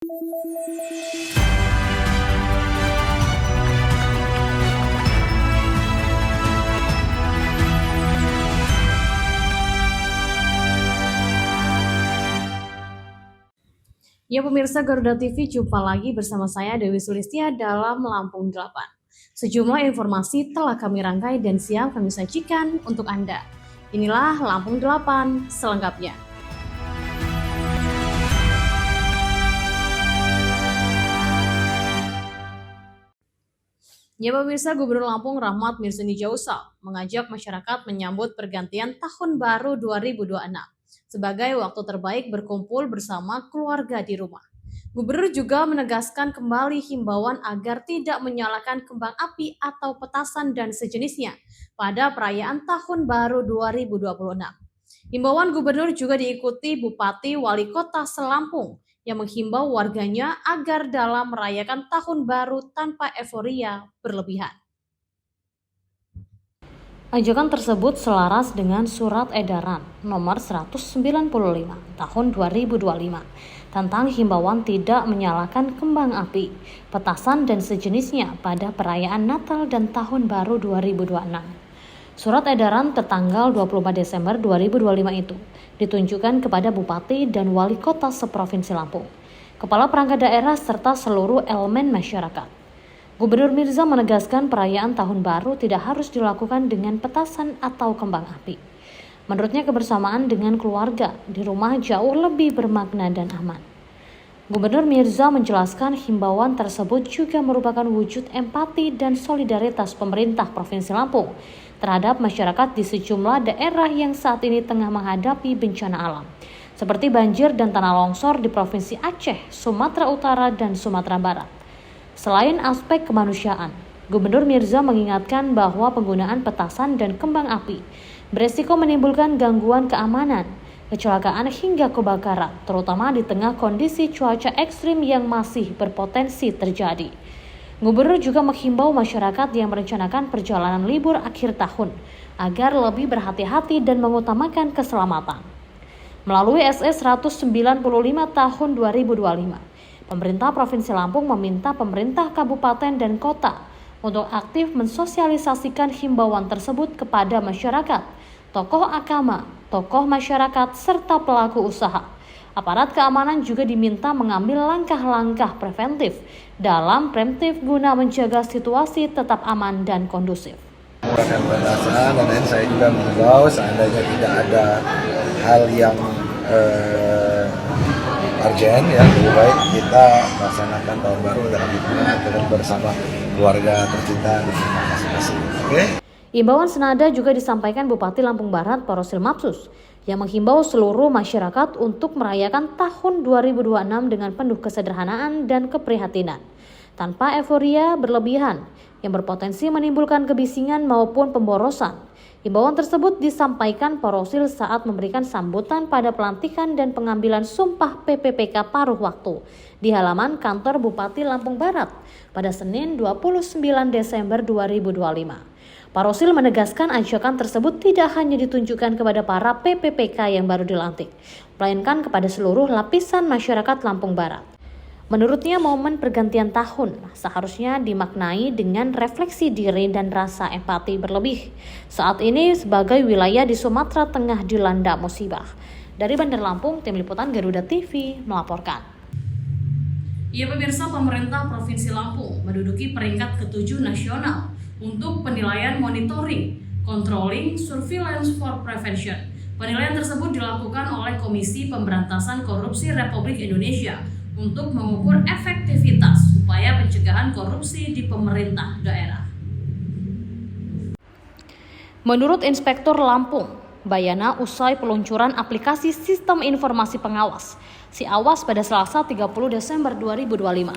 Ya pemirsa Garuda TV, jumpa lagi bersama saya Dewi Sulistia dalam Lampung 8. Sejumlah informasi telah kami rangkai dan siap kami sajikan untuk Anda. Inilah Lampung 8 selengkapnya. Ya pemirsa, Gubernur Lampung Rahmat Mirsani Jausal mengajak masyarakat menyambut pergantian Tahun Baru 2026 sebagai waktu terbaik berkumpul bersama keluarga di rumah. Gubernur juga menegaskan kembali himbauan agar tidak menyalakan kembang api atau petasan dan sejenisnya pada perayaan Tahun Baru 2026. Himbauan Gubernur juga diikuti Bupati Wali Kota Selampung yang menghimbau warganya agar dalam merayakan Tahun Baru tanpa euforia berlebihan. Ajakan tersebut selaras dengan Surat Edaran Nomor 195 Tahun 2025 tentang himbauan tidak menyalakan kembang api, petasan dan sejenisnya pada perayaan Natal dan Tahun Baru 2026. Surat Edaran tertanggal 24 Desember 2025 itu ditunjukkan kepada Bupati dan Wali Kota seprovinsi Lampung, Kepala Perangkat Daerah serta seluruh elemen masyarakat. Gubernur Mirza menegaskan perayaan Tahun Baru tidak harus dilakukan dengan petasan atau kembang api. Menurutnya kebersamaan dengan keluarga di rumah jauh lebih bermakna dan aman. Gubernur Mirza menjelaskan himbauan tersebut juga merupakan wujud empati dan solidaritas pemerintah Provinsi Lampung terhadap masyarakat di sejumlah daerah yang saat ini tengah menghadapi bencana alam, seperti banjir dan tanah longsor di Provinsi Aceh, Sumatera Utara, dan Sumatera Barat. Selain aspek kemanusiaan, Gubernur Mirza mengingatkan bahwa penggunaan petasan dan kembang api beresiko menimbulkan gangguan keamanan, kecelakaan hingga kebakaran, terutama di tengah kondisi cuaca ekstrim yang masih berpotensi terjadi. Gubernur juga menghimbau masyarakat yang merencanakan perjalanan libur akhir tahun agar lebih berhati-hati dan mengutamakan keselamatan. Melalui SE 195 tahun 2025, Pemerintah Provinsi Lampung meminta pemerintah kabupaten dan kota untuk aktif mensosialisasikan himbauan tersebut kepada masyarakat, tokoh agama, tokoh masyarakat, serta pelaku usaha. Aparat keamanan juga diminta mengambil langkah-langkah preventif dalam preemptif guna menjaga situasi tetap aman dan kondusif. Menggunakan petasan dan lain, saya juga mengimbau seandainya tidak ada hal yang urgent, ya lebih baik kita melaksanakan tahun baru dalam lingkungan bersama keluarga tercinta di rumah masing-masing. Oke? Imbauan senada juga disampaikan Bupati Lampung Barat Porosil Mapsus yang menghimbau seluruh masyarakat untuk merayakan tahun 2026 dengan penuh kesederhanaan dan keprihatinan, tanpa euforia berlebihan yang berpotensi menimbulkan kebisingan maupun pemborosan. Himbauan tersebut disampaikan Porosil saat memberikan sambutan pada pelantikan dan pengambilan sumpah PPPK paruh waktu di halaman kantor Bupati Lampung Barat pada Senin 29 Desember 2025. Porosil menegaskan ajakan tersebut tidak hanya ditunjukkan kepada para PPPK yang baru dilantik, melainkan kepada seluruh lapisan masyarakat Lampung Barat. Menurutnya momen pergantian tahun seharusnya dimaknai dengan refleksi diri dan rasa empati berlebih. Saat ini sebagai wilayah di Sumatera Tengah dilanda musibah. Dari Bandar Lampung, Tim Liputan Garuda TV melaporkan. Ya pemirsa, pemerintah Provinsi Lampung menduduki peringkat ke-7 nasional untuk penilaian monitoring, controlling, surveillance for prevention. Penilaian tersebut dilakukan oleh Komisi Pemberantasan Korupsi Republik Indonesia untuk mengukur efektivitas upaya pencegahan korupsi di pemerintah daerah. Menurut Inspektur Lampung, Bayana usai peluncuran aplikasi Sistem Informasi Pengawas, SIAWAS pada Selasa 30 Desember 2025,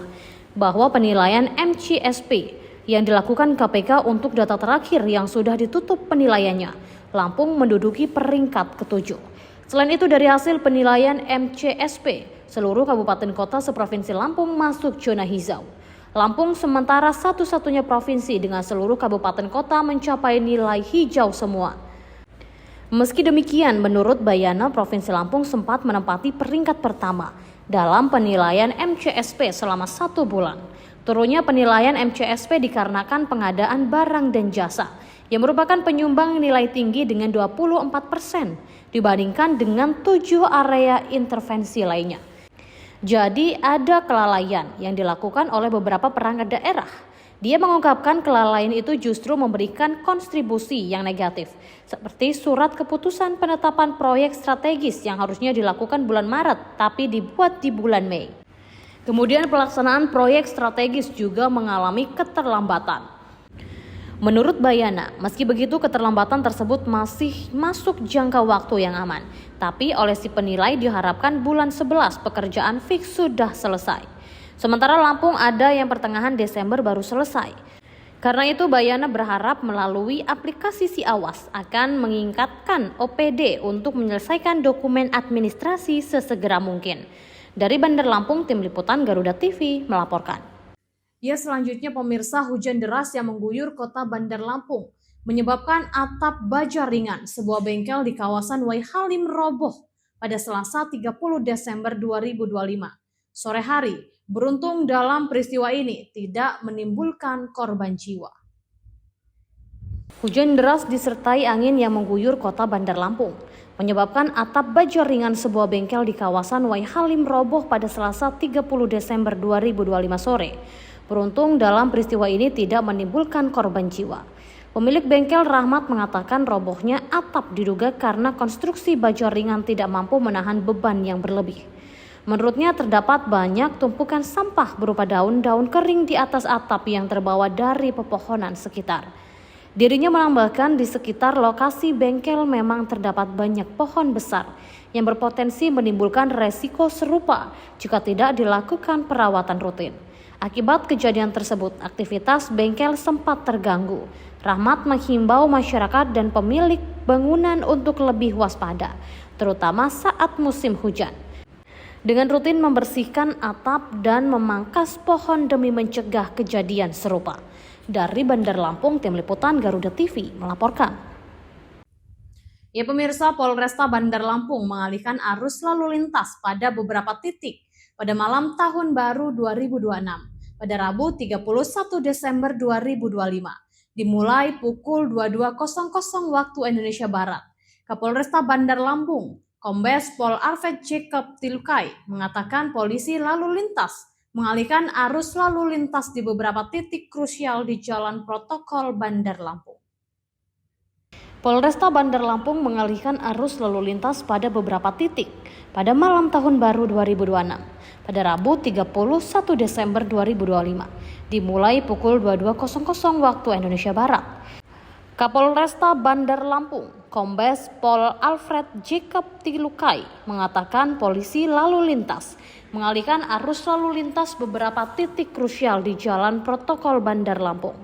bahwa penilaian MCSP yang dilakukan KPK untuk data terakhir yang sudah ditutup penilaiannya, Lampung menduduki peringkat ke-7. Selain itu dari hasil penilaian MCSP, seluruh kabupaten kota seprovinsi Lampung masuk zona hijau. Lampung sementara satu-satunya provinsi dengan seluruh kabupaten kota mencapai nilai hijau semua. Meski demikian, menurut Bayana, Provinsi Lampung sempat menempati peringkat pertama dalam penilaian MCSP selama 1 bulan. Turunnya penilaian MCSP dikarenakan pengadaan barang dan jasa yang merupakan penyumbang nilai tinggi dengan 24% dibandingkan dengan 7 area intervensi lainnya. Jadi ada kelalaian yang dilakukan oleh beberapa perangkat daerah. Dia mengungkapkan kelalaian itu justru memberikan kontribusi yang negatif, seperti surat keputusan penetapan proyek strategis yang harusnya dilakukan bulan Maret tapi dibuat di bulan Mei. Kemudian pelaksanaan proyek strategis juga mengalami keterlambatan. Menurut Bayana, meski begitu keterlambatan tersebut masih masuk jangka waktu yang aman, tapi oleh si penilai diharapkan bulan 11 pekerjaan fix sudah selesai. Sementara Lampung ada yang pertengahan Desember baru selesai. Karena itu Bayana berharap melalui aplikasi Si Awas akan meningkatkan OPD untuk menyelesaikan dokumen administrasi sesegera mungkin. Dari Bandar Lampung, Tim Liputan Garuda TV melaporkan. Ya, selanjutnya pemirsa, hujan deras yang mengguyur kota Bandar Lampung menyebabkan atap baja ringan sebuah bengkel di kawasan Wai Halim roboh pada Selasa 30 Desember 2025 sore hari. Beruntung dalam peristiwa ini tidak menimbulkan korban jiwa. Hujan deras disertai angin yang mengguyur kota Bandar Lampung menyebabkan atap baja ringan sebuah bengkel di kawasan Wai Halim roboh pada Selasa 30 Desember 2025 sore. Beruntung dalam peristiwa ini tidak menimbulkan korban jiwa. Pemilik bengkel Rahmat mengatakan robohnya atap diduga karena konstruksi baja ringan tidak mampu menahan beban yang berlebih. Menurutnya terdapat banyak tumpukan sampah berupa daun-daun kering di atas atap yang terbawa dari pepohonan sekitar. Dirinya menambahkan di sekitar lokasi bengkel memang terdapat banyak pohon besar yang berpotensi menimbulkan resiko serupa jika tidak dilakukan perawatan rutin. Akibat kejadian tersebut, aktivitas bengkel sempat terganggu. Rahmat menghimbau masyarakat dan pemilik bangunan untuk lebih waspada, terutama saat musim hujan, dengan rutin membersihkan atap dan memangkas pohon demi mencegah kejadian serupa. Dari Bandar Lampung, Tim Liputan Garuda TV melaporkan. Ya pemirsa, Polresta Bandar Lampung mengalihkan arus lalu lintas pada beberapa titik pada malam Tahun Baru 2026 pada Rabu 31 Desember 2025 dimulai pukul 22.00 waktu Indonesia Barat. Kapolresta Bandar Lampung, Kombes Pol Alfred Jacob Tilukai mengatakan polisi lalu lintas mengalihkan arus lalu lintas di beberapa titik krusial di Jalan Protokol Bandar Lampung. Polresta Bandar Lampung mengalihkan arus lalu lintas pada beberapa titik pada malam Tahun Baru 2026 pada Rabu 31 Desember 2025 dimulai pukul 22.00 waktu Indonesia Barat. Kapolresta Bandar Lampung, Kombes Pol Alfred Jacob Tilukai mengatakan polisi lalu lintas mengalihkan arus lalu lintas beberapa titik krusial di Jalan Protokol Bandar Lampung.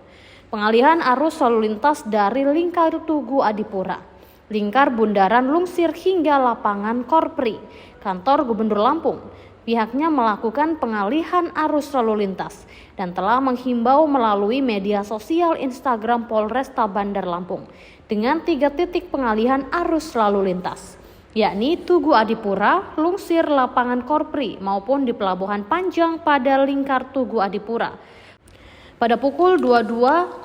Pengalihan arus lalu lintas dari Lingkar Tugu Adipura, Lingkar Bundaran Lungsir hingga lapangan Korpri, kantor Gubernur Lampung. Pihaknya melakukan pengalihan arus lalu lintas dan telah menghimbau melalui media sosial Instagram Polresta Bandar Lampung dengan 3 titik pengalihan arus lalu lintas, yakni Tugu Adipura, Lungsir, lapangan Korpri maupun di Pelabuhan Panjang pada Lingkar Tugu Adipura. Pada pukul 22.00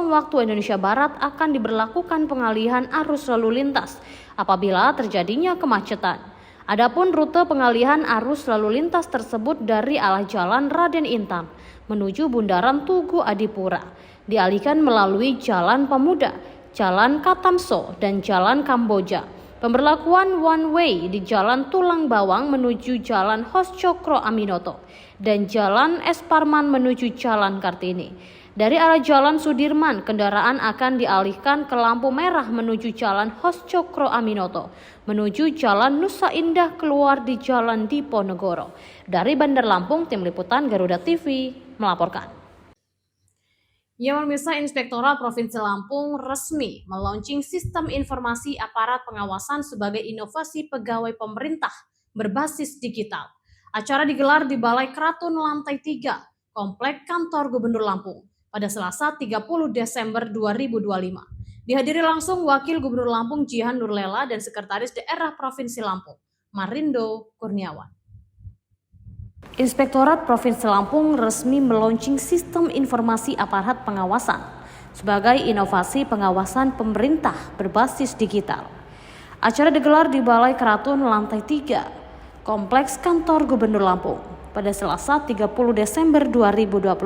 waktu Indonesia Barat akan diberlakukan pengalihan arus lalu lintas apabila terjadinya kemacetan. Adapun rute pengalihan arus lalu lintas tersebut dari arah Jalan Raden Intan menuju Bundaran Tugu Adipura dialihkan melalui Jalan Pemuda, Jalan Katamso, dan Jalan Kamboja. Pemberlakuan one way di Jalan Tulang Bawang menuju Jalan Hos Cokro Aminoto dan Jalan Es Parman menuju Jalan Kartini. Dari arah Jalan Sudirman, kendaraan akan dialihkan ke lampu merah menuju Jalan Hos Cokro Aminoto, menuju Jalan Nusa Indah keluar di Jalan Diponegoro. Dari Bandar Lampung, Tim Liputan Garuda TV melaporkan. Ya pemirsa, Inspektorat Provinsi Lampung resmi melaunching sistem informasi aparat pengawasan sebagai inovasi pegawai pemerintah berbasis digital. Acara digelar di Balai Keraton Lantai 3, Komplek Kantor Gubernur Lampung pada Selasa 30 Desember 2025. Dihadiri langsung Wakil Gubernur Lampung Jihan Nurlela dan Sekretaris Daerah Provinsi Lampung, Marindo Kurniawan. Inspektorat Provinsi Lampung resmi meluncing sistem informasi aparat pengawasan sebagai inovasi pengawasan pemerintah berbasis digital. Acara digelar di Balai Keratun lantai 3, Kompleks Kantor Gubernur Lampung pada Selasa 30 Desember 2025.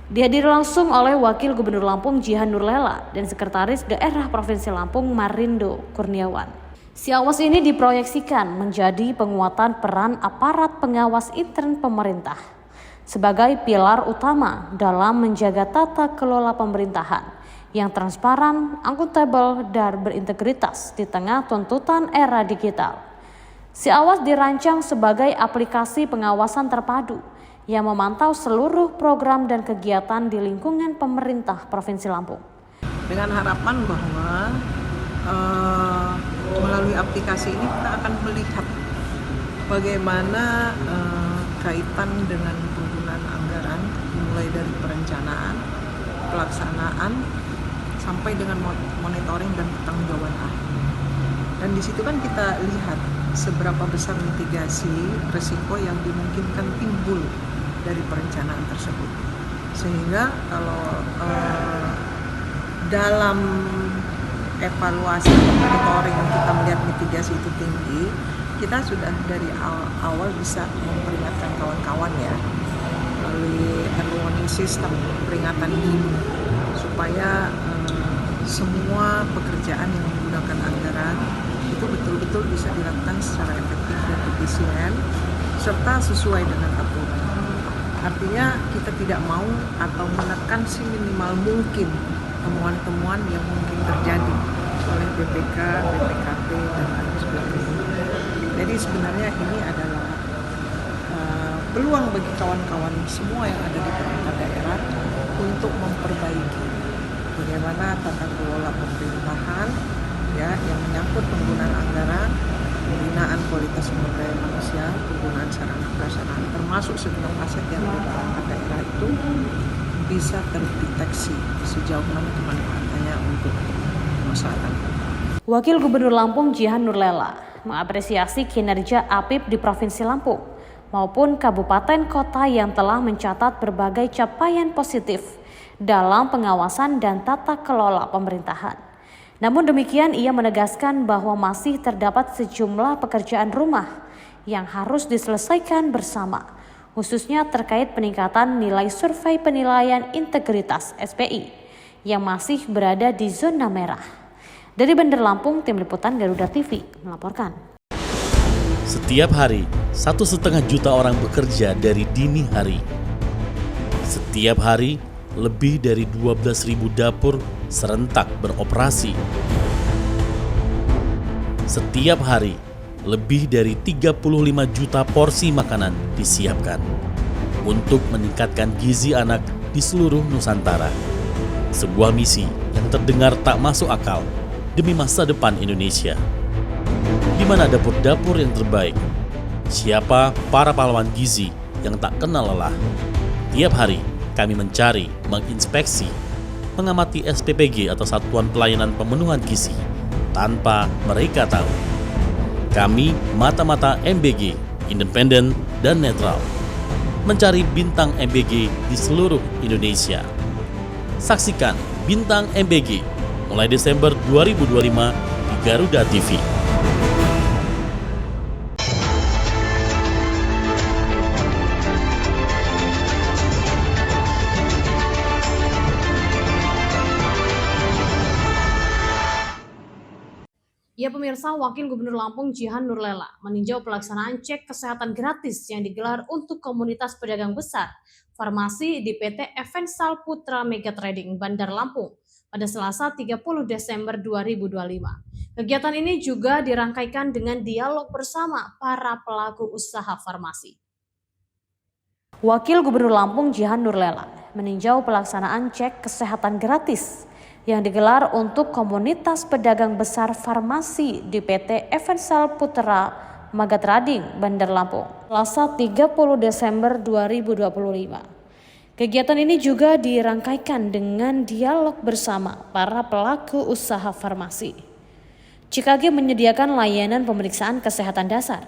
Dihadiri langsung oleh Wakil Gubernur Lampung Jihan Nurlela dan Sekretaris Daerah Provinsi Lampung Marindo Kurniawan. SIAWAS ini diproyeksikan menjadi penguatan peran aparat pengawas intern pemerintah sebagai pilar utama dalam menjaga tata kelola pemerintahan yang transparan, akuntabel, dan berintegritas di tengah tuntutan era digital. SIAWAS dirancang sebagai aplikasi pengawasan terpadu yang memantau seluruh program dan kegiatan di lingkungan pemerintah Provinsi Lampung. Dengan harapan bahwa melalui aplikasi ini kita akan melihat bagaimana kaitan dengan penggunaan anggaran, mulai dari perencanaan, pelaksanaan, sampai dengan monitoring dan pertanggungjawaban akhir. Dan di situ kan kita lihat seberapa besar mitigasi risiko yang dimungkinkan timbul dari perencanaan tersebut. Sehingga kalau dalam evaluasi monitoring kita melihat mitigasi itu tinggi, kita sudah dari awal bisa memperingatkan kawan-kawan ya melalui early warning system, peringatan dini, supaya semua pekerjaan yang menggunakan anggaran itu betul-betul bisa dilakukan secara efektif dan efisien serta sesuai dengan aturan. Artinya kita tidak mau atau menekan seminimal mungkin temuan-temuan yang mungkin terjadi oleh BPK, BPKP, dan lain sebagainya. Jadi sebenarnya ini adalah peluang bagi kawan-kawan semua yang ada di pemerintah daerah untuk memperbaiki bagaimana tata kelola pemerintahan ya yang menyangkut penggunaan anggaran, pembinaan kualitas sumber daya manusia, penggunaan sarana prasarana termasuk segenap aset yang ada di perangkat daerah itu bisa terdeteksi sejauh mana kemanfaatannya untuk masyarakat. Wakil Gubernur Lampung Jihan Nurlela mengapresiasi kinerja APIP di Provinsi Lampung maupun kabupaten kota yang telah mencatat berbagai capaian positif dalam pengawasan dan tata kelola pemerintahan. Namun demikian, ia menegaskan bahwa masih terdapat sejumlah pekerjaan rumah yang harus diselesaikan bersama, khususnya terkait peningkatan nilai survei penilaian integritas SPI yang masih berada di zona merah. Dari Bandar Lampung, Tim Liputan Garuda TV melaporkan. Setiap hari, 1,5 juta orang bekerja dari dini hari. Setiap hari, lebih dari 12.000 dapur serentak beroperasi. Setiap hari, lebih dari 35 juta porsi makanan disiapkan untuk meningkatkan gizi anak di seluruh Nusantara. Sebuah misi yang terdengar tak masuk akal demi masa depan Indonesia. Di mana dapur-dapur yang terbaik? Siapa para pahlawan gizi yang tak kenal lelah? Tiap hari kami mencari, menginspeksi, mengamati SPPG atau Satuan Pelayanan Pemenuhan Gizi tanpa mereka tahu. Kami mata-mata MBG, independen dan netral, mencari bintang MBG di seluruh Indonesia. Saksikan Bintang MBG mulai Desember 2025 di Garuda TV. Ya pemirsa, Wakil Gubernur Lampung Jihan Nurlela meninjau pelaksanaan cek kesehatan gratis yang digelar untuk komunitas pedagang besar farmasi di PT Evensal Putra Mega Trading Bandar Lampung pada Selasa 30 Desember 2025. Kegiatan ini juga dirangkaikan dengan dialog bersama para pelaku usaha farmasi. Wakil Gubernur Lampung Jihan Nurlela meninjau pelaksanaan cek kesehatan gratis yang digelar untuk komunitas pedagang besar farmasi di PT Evensal Putra Mega Trading Bandar Lampung, Selasa 30 Desember 2025. Kegiatan ini juga dirangkaikan dengan dialog bersama para pelaku usaha farmasi. CKG menyediakan layanan pemeriksaan kesehatan dasar,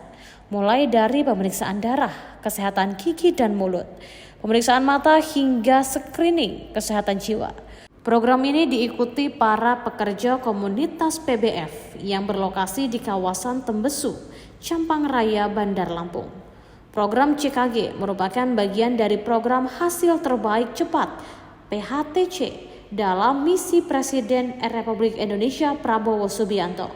mulai dari pemeriksaan darah, kesehatan gigi dan mulut, pemeriksaan mata hingga screening kesehatan jiwa. Program ini diikuti para pekerja komunitas PBF yang berlokasi di kawasan Tembesu, Campang Raya, Bandar Lampung. Program CKG merupakan bagian dari program Hasil Terbaik Cepat (PHTC) dalam misi Presiden Republik Indonesia Prabowo Subianto.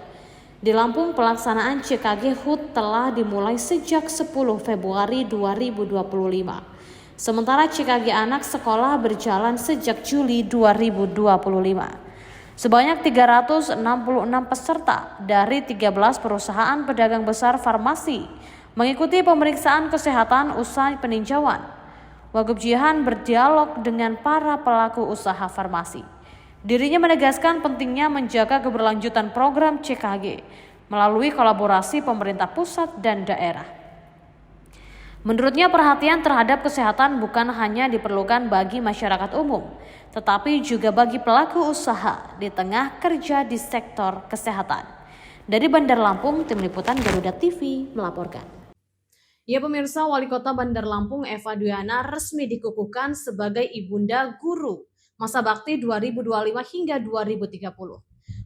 Di Lampung, pelaksanaan CKG HUT telah dimulai sejak 10 Februari 2025. Sementara CKG anak sekolah berjalan sejak Juli 2025. Sebanyak 366 peserta dari 13 perusahaan pedagang besar farmasi mengikuti pemeriksaan kesehatan usai peninjauan. Wagub Jihan berdialog dengan para pelaku usaha farmasi. Dirinya menegaskan pentingnya menjaga keberlanjutan program CKG melalui kolaborasi pemerintah pusat dan daerah. Menurutnya, perhatian terhadap kesehatan bukan hanya diperlukan bagi masyarakat umum, tetapi juga bagi pelaku usaha di tengah kerja di sektor kesehatan. Dari Bandar Lampung, Tim Liputan Garuda TV melaporkan. Ya pemirsa, Wali Kota Bandar Lampung Eva Duyana resmi dikukuhkan sebagai Ibunda Guru masa bakti 2025 hingga 2030.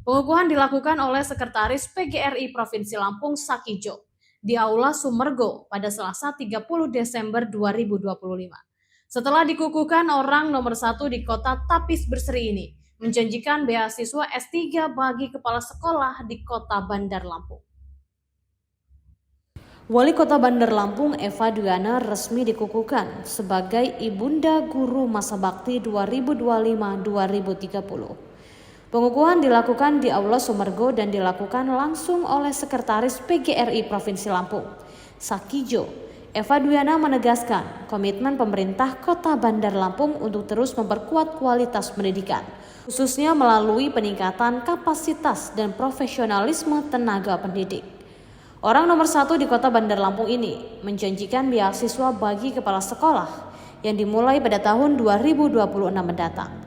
Pengukuhan dilakukan oleh Sekretaris PGRI Provinsi Lampung Sakijo di Aula Sumergo pada Selasa 30 Desember 2025. Setelah dikukuhkan, orang nomor 1 di kota Tapis Berseri ini menjanjikan beasiswa S3 bagi kepala sekolah di kota Bandar Lampung. Wali Kota Bandar Lampung Eva Duyana resmi dikukuhkan sebagai Ibunda Guru Masa Bakti 2025-2030. Pengukuhan dilakukan di Aula Sumergo dan dilakukan langsung oleh Sekretaris PGRI Provinsi Lampung, Sakijo. Eva Duyana menegaskan komitmen pemerintah Kota Bandar Lampung untuk terus memperkuat kualitas pendidikan, khususnya melalui peningkatan kapasitas dan profesionalisme tenaga pendidik. Orang nomor 1 di Kota Bandar Lampung ini menjanjikan beasiswa bagi kepala sekolah yang dimulai pada tahun 2026 mendatang.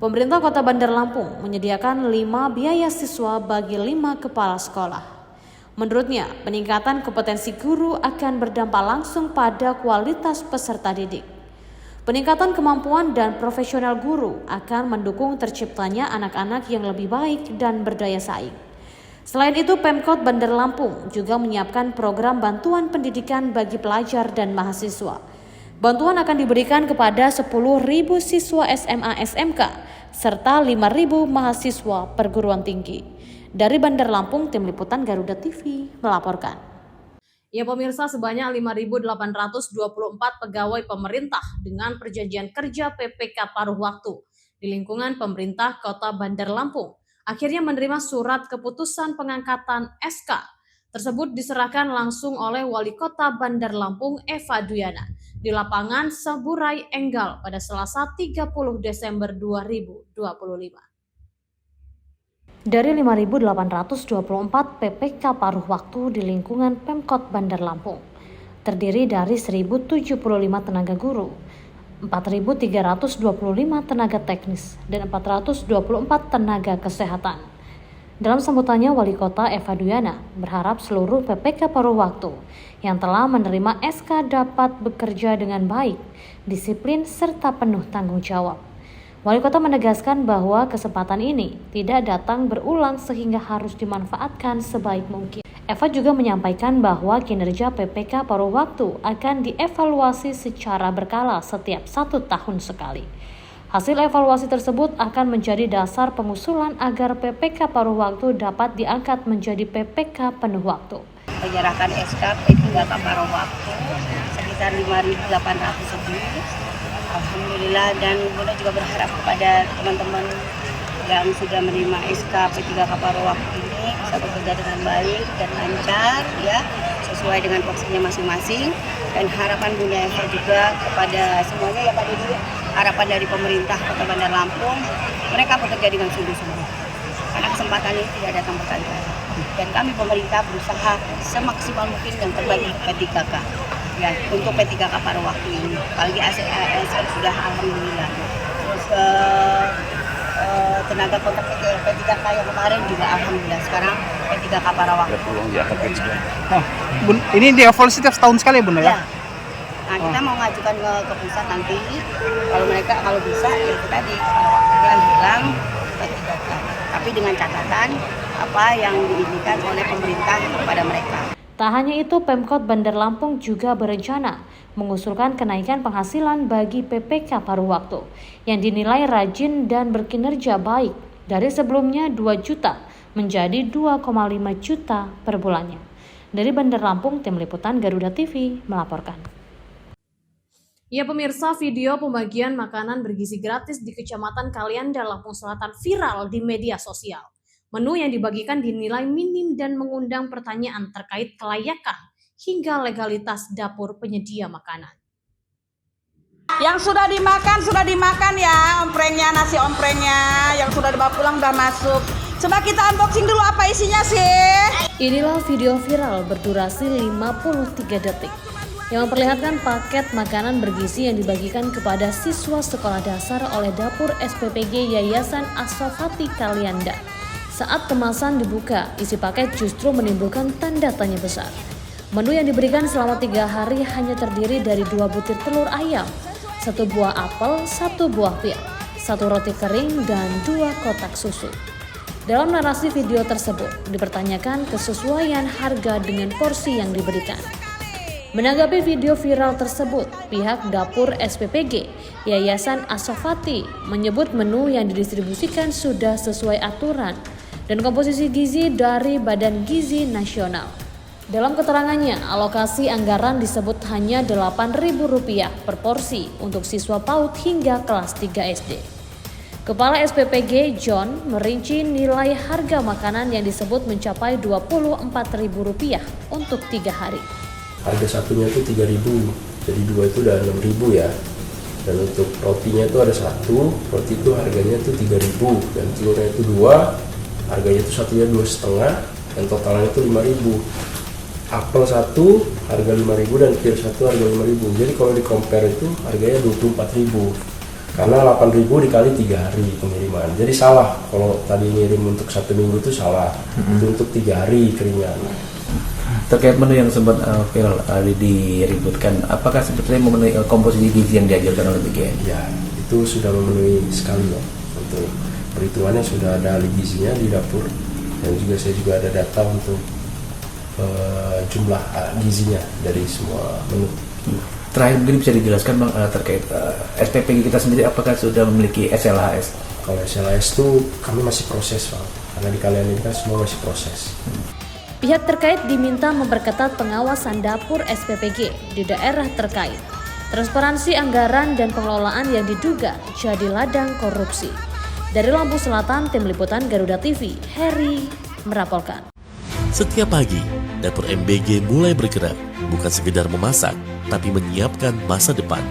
Pemerintah Kota Bandar Lampung menyediakan 5 biaya siswa bagi 5 kepala sekolah. Menurutnya, peningkatan kompetensi guru akan berdampak langsung pada kualitas peserta didik. Peningkatan kemampuan dan profesional guru akan mendukung terciptanya anak-anak yang lebih baik dan berdaya saing. Selain itu, Pemkot Bandar Lampung juga menyiapkan program bantuan pendidikan bagi pelajar dan mahasiswa. Bantuan akan diberikan kepada 10.000 siswa SMA SMK serta 5.000 mahasiswa perguruan tinggi. Dari Bandar Lampung, Tim Liputan Garuda TV melaporkan. Ya pemirsa, sebanyak 5.824 pegawai pemerintah dengan perjanjian kerja PPK paruh waktu di lingkungan pemerintah Kota Bandar Lampung akhirnya menerima surat keputusan pengangkatan SK. Tersebut diserahkan langsung oleh Wali Kota Bandar Lampung Eva Duyana di lapangan Saburai Enggal pada Selasa 30 Desember 2025. Dari 5.824 PPK paruh waktu di lingkungan Pemkot Bandar Lampung, terdiri dari 1.075 tenaga guru, 4.325 tenaga teknis, dan 424 tenaga kesehatan. Dalam sambutannya, Wali Kota Eva Duyana berharap seluruh PPK paruh waktu yang telah menerima SK dapat bekerja dengan baik, disiplin, serta penuh tanggung jawab. Wali Kota menegaskan bahwa kesempatan ini tidak datang berulang sehingga harus dimanfaatkan sebaik mungkin. Eva juga menyampaikan bahwa kinerja PPK paruh waktu akan dievaluasi secara berkala setiap 1 tahun sekali. Hasil evaluasi tersebut akan menjadi dasar pengusulan agar PPK paruh waktu dapat diangkat menjadi PPK penuh waktu. Menyerahkan SK P3K paruh waktu sekitar 5.800 lebih. Alhamdulillah, dan Bunda juga berharap kepada teman-teman yang sudah menerima SK P3K paruh waktu ini bisa bekerja dengan baik dan lancar, ya, sesuai dengan porsinya masing-masing. Dan harapan Bunda Eva juga kepada semuanya ya Pak Didi, harapan dari pemerintah Kota Bandar Lampung, mereka bekerja dengan sungguh-sungguh. Karena kesempatan ini tidak datang berkali-kali. Dan kami pemerintah berusaha semaksimal mungkin yang terbaik untuk P3K. Ya, untuk P3K paruh waktu ini. Apalagi ASN sudah alhamdulillah. Terus tenaga kontrak P3K yang kemarin juga alhamdulillah. Sekarang P3 Kaparawaktu. Oh, ini dievaluasi setiap setahun sekali Bunda ya? Ya. Nah, kita mau ngajukan ke pusat nanti. Kalau bisa ya kita di Kaparawaktunya hilang P3K. Tapi dengan catatan apa yang diinginkan oleh pemerintah kepada mereka. Tak hanya itu, Pemkot Bandar Lampung juga berencana mengusulkan kenaikan penghasilan bagi PPK paruh waktu yang dinilai rajin dan berkinerja baik dari sebelumnya 2 juta menjadi 2,5 juta per bulannya. Dari Bandar Lampung, Tim Liputan Garuda TV melaporkan. Ya pemirsa, video pembagian makanan bergizi gratis di Kecamatan Kalianda, Lampung Selatan viral di media sosial. Menu yang dibagikan dinilai minim dan mengundang pertanyaan terkait kelayakan hingga legalitas dapur penyedia makanan. Yang sudah dimakan ya, omprengnya, nasi omprengnya. Yang sudah dibawa pulang udah masuk. Coba kita unboxing dulu apa isinya sih. Inilah video viral berdurasi 53 detik yang memperlihatkan paket makanan bergizi yang dibagikan kepada siswa sekolah dasar oleh dapur SPPG Yayasan Asofati Kalianda. Saat kemasan dibuka, isi paket justru menimbulkan tanda tanya besar. Menu yang diberikan selama 3 hari hanya terdiri dari 2 butir telur ayam, 1 buah apel, 1 buah pir, 1 roti kering, dan 2 kotak susu. Dalam narasi video tersebut, dipertanyakan kesesuaian harga dengan porsi yang diberikan. Menanggapi video viral tersebut, pihak dapur SPPG Yayasan Asofati menyebut menu yang didistribusikan sudah sesuai aturan dan komposisi gizi dari Badan Gizi Nasional. Dalam keterangannya, alokasi anggaran disebut hanya Rp8.000 per porsi untuk siswa PAUD hingga kelas 3 SD. Kepala SPPG John merinci nilai harga makanan yang disebut mencapai Rp24.000 untuk 3 hari. Harga satunya itu 3.000, jadi 2 itu udah 6.000 ya. Dan untuk rotinya itu ada 1, roti itu harganya itu 3.000 dan telurnya itu 2. Harganya itu satunya 2,5 dan totalnya itu 5.000. Apel 1 harga 5.000 dan pir 1 harga 5.000. Jadi kalau di compare itu harganya 24.000. Karena 8.000 dikali 3 hari pengiriman. Jadi salah kalau tadi ngirim untuk 1 minggu itu salah. Itu untuk 3 hari kiriman. Terkait menu yang sempat viral diributkan, apakah sebetulnya memenuhi komposisi gizi yang diajarkan oleh BGN? Ya, itu sudah memenuhi sekali loh. Untuk perhitungannya sudah ada ahli gizinya di dapur dan juga saya juga ada data untuk jumlah gizinya dari semua menu. Terakhir mungkin bisa dijelaskan Bang terkait SPPG kita sendiri, apakah sudah memiliki SLHS? Kalau SLHS itu kami masih proses Bang, karena di kalian ini kan semua masih proses. Pihak terkait diminta memperketat pengawasan dapur SPPG di daerah terkait, transparansi anggaran dan pengelolaan yang diduga jadi ladang korupsi. Dari Lampung Selatan, Tim Liputan Garuda TV, Heri melaporkan. Setiap pagi, dapur MBG mulai bergerak, bukan sekedar memasak, tapi menyiapkan masa depan.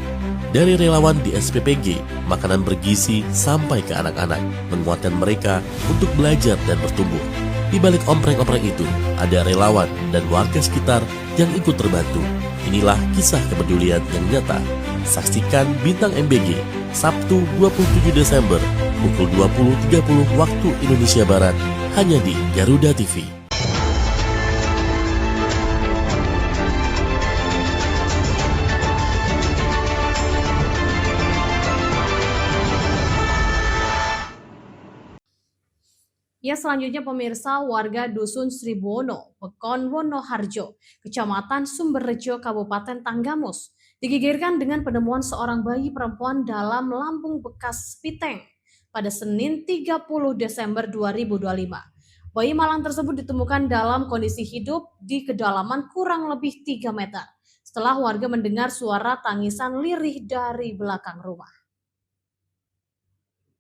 Dari relawan di SPPG, makanan bergizi sampai ke anak-anak, menguatkan mereka untuk belajar dan bertumbuh. Di balik ompreng-ompreng itu, ada relawan dan warga sekitar yang ikut terbantu. Inilah kisah kepedulian yang nyata. Saksikan Bintang MBG, Sabtu 27 Desember, pukul 20.30 waktu Indonesia Barat, hanya di Garuda TV. Ya, selanjutnya pemirsa, warga Dusun Sribono, Pekon Wonoharjo, Kecamatan Sumberrejo, Kabupaten Tanggamus, digegerkan dengan penemuan seorang bayi perempuan dalam lambung bekas piteng pada Senin 30 Desember 2025. Bayi malang tersebut ditemukan dalam kondisi hidup di kedalaman kurang lebih 3 meter setelah warga mendengar suara tangisan lirih dari belakang rumah.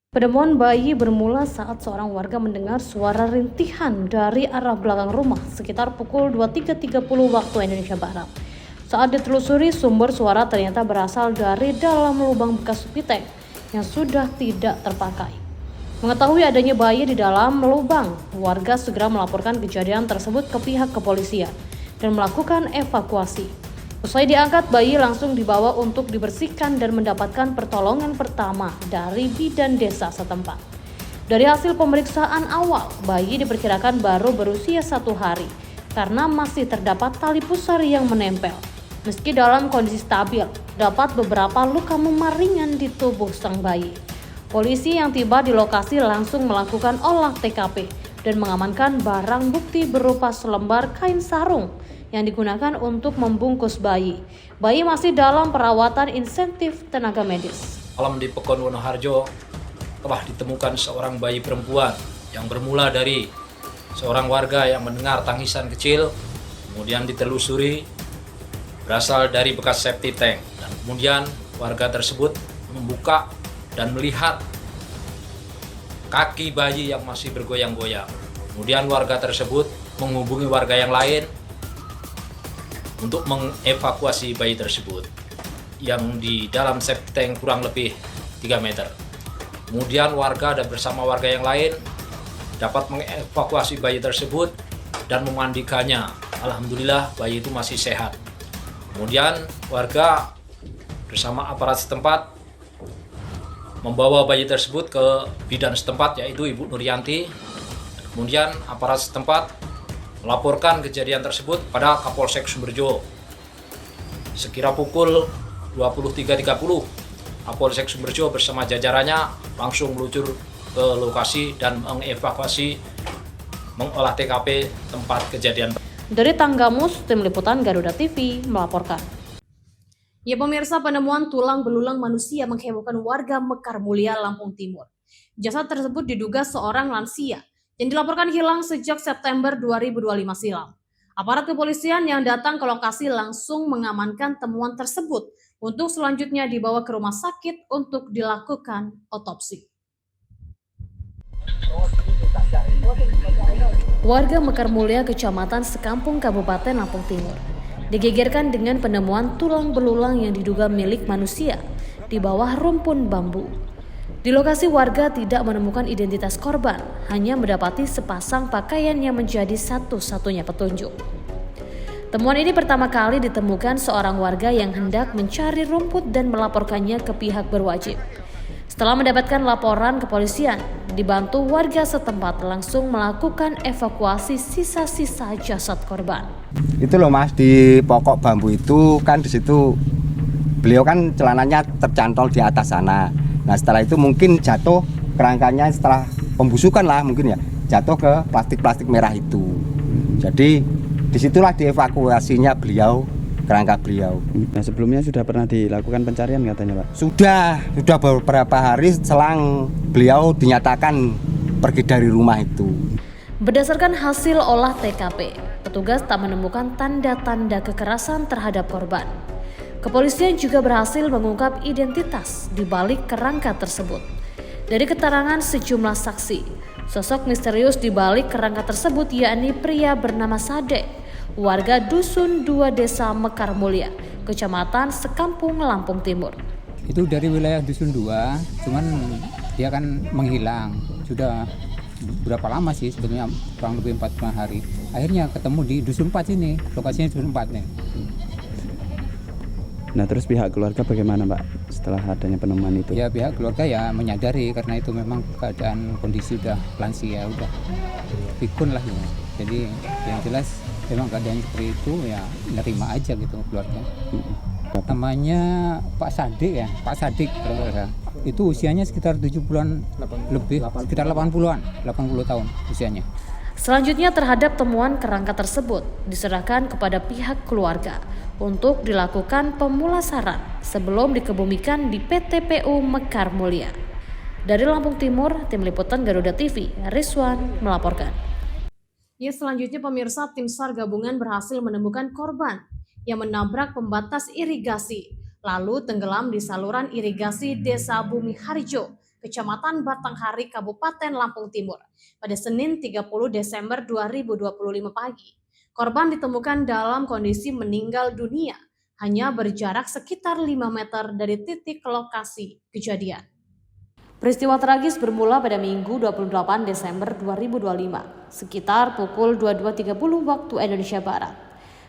Penemuan bayi bermula saat seorang warga mendengar suara rintihan dari arah belakang rumah sekitar pukul 23.30 waktu Indonesia Barat. Saat ditelusuri, sumber suara ternyata berasal dari dalam lubang bekas piteng yang sudah tidak terpakai. Mengetahui adanya bayi di dalam lubang, warga segera melaporkan kejadian tersebut ke pihak kepolisian dan melakukan evakuasi. Usai diangkat, bayi langsung dibawa untuk dibersihkan dan mendapatkan pertolongan pertama dari bidan desa setempat. Dari hasil pemeriksaan awal, bayi diperkirakan baru berusia 1 hari karena masih terdapat tali pusar yang menempel. Meski dalam kondisi stabil, dapat beberapa luka memar ringan di tubuh sang bayi. Polisi yang tiba di lokasi langsung melakukan olah TKP dan mengamankan barang bukti berupa selembar kain sarung yang digunakan untuk membungkus bayi. Bayi masih dalam perawatan intensif tenaga medis. Malam di Pekon Wonoharjo telah ditemukan seorang bayi perempuan yang bermula dari seorang warga yang mendengar tangisan kecil, kemudian ditelusuri berasal dari bekas septic tank, dan kemudian warga tersebut membuka dan melihat kaki bayi yang masih bergoyang-goyang. Kemudian warga tersebut menghubungi warga yang lain untuk mengevakuasi bayi tersebut yang di dalam septic tank kurang lebih 3 meter. Kemudian warga dan bersama warga yang lain dapat mengevakuasi bayi tersebut dan memandikannya. Alhamdulillah bayi itu masih sehat. Kemudian warga bersama aparat setempat membawa bayi tersebut ke bidan setempat, yaitu Ibu Nuryanti. Kemudian aparat setempat melaporkan kejadian tersebut pada Kapolsek Sumberjo. Sekira pukul 23.30, Kapolsek Sumberjo bersama jajarannya langsung meluncur ke lokasi dan mengevakuasi, mengolah TKP tempat kejadian. Dari Tanggamus, Tim Liputan Garuda TV melaporkan. Ya pemirsa, penemuan tulang belulang manusia menghebohkan warga Mekar Mulia, Lampung Timur. Jasad tersebut diduga seorang lansia yang dilaporkan hilang sejak September 2025 silam. Aparat kepolisian yang datang ke lokasi langsung mengamankan temuan tersebut untuk selanjutnya dibawa ke rumah sakit untuk dilakukan otopsi. Warga Mekar Mulia, Kecamatan Sekampung, Kabupaten Lampung Timur, digegerkan dengan penemuan tulang belulang yang diduga milik manusia di bawah rumpun bambu. Di lokasi warga tidak menemukan identitas korban, hanya mendapati sepasang pakaian yang menjadi satu-satunya petunjuk. Temuan ini pertama kali ditemukan seorang warga yang hendak mencari rumput dan melaporkannya ke pihak berwajib. Setelah mendapatkan laporan, kepolisian dibantu warga setempat langsung melakukan evakuasi sisa-sisa jasad korban. Itu loh Mas, di pokok bambu itu kan di situ beliau kan celananya tercantol di atas sana. Nah setelah itu mungkin jatuh kerangkanya setelah pembusukan lah mungkin ya, jatuh ke plastik-plastik merah itu. Jadi disitulah dievakuasinya beliau, kerangka beliau. Nah sebelumnya sudah pernah dilakukan pencarian katanya Pak? Sudah beberapa hari selang beliau dinyatakan pergi dari rumah itu. Berdasarkan hasil olah TKP, petugas tak menemukan tanda-tanda kekerasan terhadap korban. Kepolisian juga berhasil mengungkap identitas di balik kerangka tersebut. Dari keterangan sejumlah saksi, sosok misterius di balik kerangka tersebut yakni pria bernama Sade, warga Dusun 2 Desa Mekar Mulia, Kecamatan Sekampung, Lampung Timur. Itu dari wilayah Dusun 2, cuman dia kan menghilang. Sudah berapa lama sih sebetulnya, kurang lebih 45 hari. Akhirnya ketemu di Dusun 4 ini, lokasinya Dusun 4 nih. Nah terus pihak keluarga bagaimana Pak setelah adanya penemuan itu? Ya pihak keluarga ya menyadari karena itu memang keadaan kondisi udah lansia, udah pikun lah ya. Jadi yang jelas memang keadaan seperti itu ya nerima aja gitu keluarga. Namanya Pak Sadik ya, Pak Sadik itu usianya sekitar 70-an lebih, sekitar 80-an, 80 tahun usianya. Selanjutnya terhadap temuan kerangka tersebut diserahkan kepada pihak keluarga untuk dilakukan pemulasaran sebelum dikebumikan di PTPU Mekar Mulia. Dari Lampung Timur, Tim Liputan Garuda TV, Rizwan melaporkan. Ya selanjutnya pemirsa, tim SAR gabungan berhasil menemukan korban yang menabrak pembatas irigasi lalu tenggelam di saluran irigasi Desa Bumi Harjo, Kecamatan Batanghari, Kabupaten Lampung Timur pada Senin 30 Desember 2025 pagi. Korban ditemukan dalam kondisi meninggal dunia, hanya berjarak sekitar 5 meter dari titik lokasi kejadian. Peristiwa tragis bermula pada Minggu 28 Desember 2025, sekitar pukul 22.30 waktu Indonesia Barat.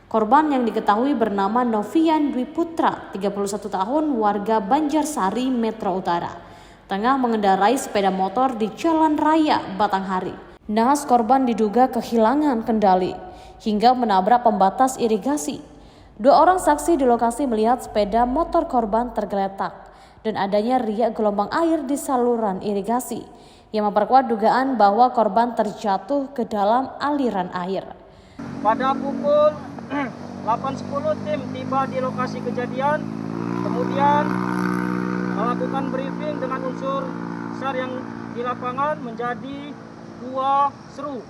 Korban yang diketahui bernama Novian Dwi Putra, 31 tahun, warga Banjarsari, Metro Utara, tengah mengendarai sepeda motor di Jalan Raya Batanghari. Naas korban diduga kehilangan kendali hingga menabrak pembatas irigasi. 2 orang saksi di lokasi melihat sepeda motor korban tergeletak dan adanya riak gelombang air di saluran irigasi yang memperkuat dugaan bahwa korban terjatuh ke dalam aliran air. Pada pukul 8.10 tim tiba di lokasi kejadian, kemudian melakukan briefing dengan unsur SAR yang di lapangan menjadi 2 seru.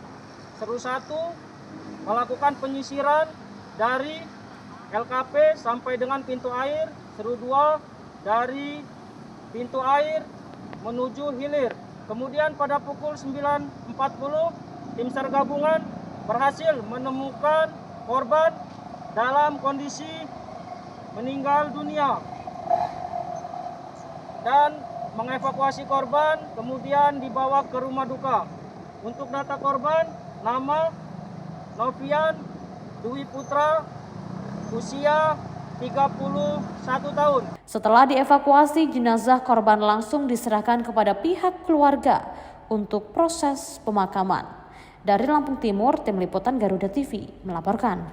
Seru 1 melakukan penyisiran dari LKP sampai dengan pintu air, seru 2 dari pintu air menuju hilir. Kemudian pada pukul 9.40 tim SAR gabungan berhasil menemukan korban dalam kondisi meninggal dunia dan mengevakuasi korban kemudian dibawa ke rumah duka. Untuk data korban, nama Novian Dwi Putra, usia 31 tahun. Setelah dievakuasi, jenazah korban langsung diserahkan kepada pihak keluarga untuk proses pemakaman. Dari Lampung Timur, Tim Liputan Garuda TV melaporkan.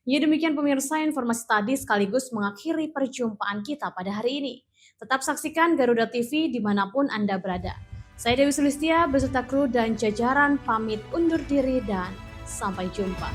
Ya, demikian pemirsa, informasi tadi sekaligus mengakhiri perjumpaan kita pada hari ini. Tetap saksikan Garuda TV dimanapun Anda berada. Saya Dewi Sulistia beserta kru dan jajaran pamit undur diri dan sampai jumpa.